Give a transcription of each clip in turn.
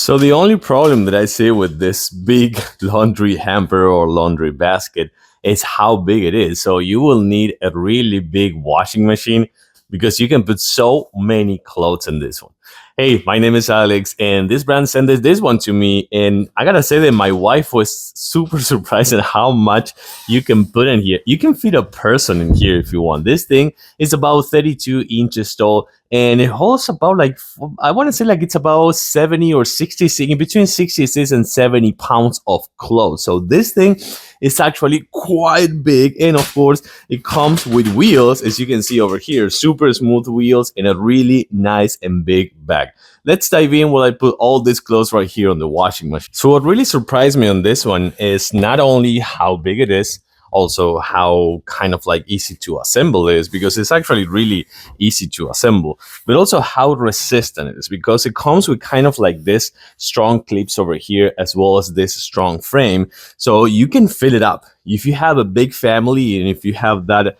So the only problem that I see with this big laundry hamper or laundry basket is how big it is. So you will need a really big washing machine because you can put so many clothes in this one. Hey, my name is Alex, and this brand sent this one to me, and I gotta say that my wife was super surprised at how much you can put in here. You can fit a person in here if you want. This thing is about 32 inches tall, and it holds about like I want to say like it's about 70 or 60, in between 66 and 70 pounds of clothes. So this thing is actually quite big, and of course it comes with wheels, as you can see over here, super smooth wheels and a really nice and big bag. Let's dive in while I put all these clothes right here on the washing machine. So what really surprised me on this one is not only how big it is, also how kind of like easy to assemble it is, because it's actually really easy to assemble, but also how resistant it is, because it comes with kind of like this strong clips over here as well as this strong frame, so you can fill it up. If you have a big family and if you have that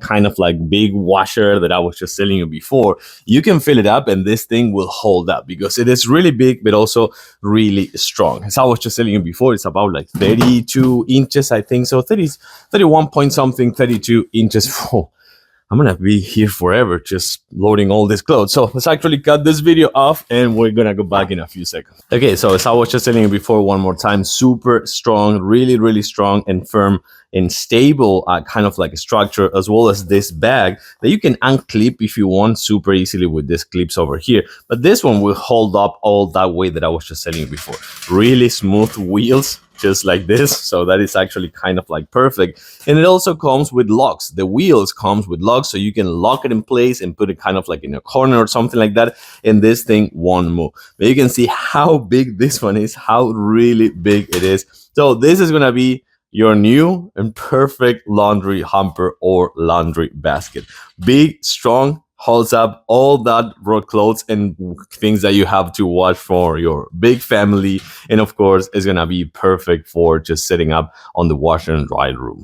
kind of like big washer that I was just telling you before, you can fill it up and this thing will hold up because it is really big but also really strong. As I was just telling you before, it's about like 32 inches, I think so, 31 point something, 32 inches. Oh, I'm gonna be here forever just loading all these clothes. So let's actually cut this video off and we're gonna go back in a few seconds. Okay, so as I was just telling you before, one more time, super strong, really strong and firm and stable kind of like a structure, as well as this bag that you can unclip if you want super easily with these clips over here. But this one will hold up all that way that I was just telling you before. Really smooth wheels, just like this, so that is actually kind of like perfect. And it also comes with locks. The wheels comes with locks, so you can lock it in place and put it kind of like in a corner or something like that, and this thing won't move. But you can see how big this one is, how really big it is. So this is gonna be your new and perfect laundry hamper or laundry basket. Big, strong, holds up all that raw clothes and things that you have to wash for your big family, and of course it's gonna be perfect for just setting up on the washer and dryer room.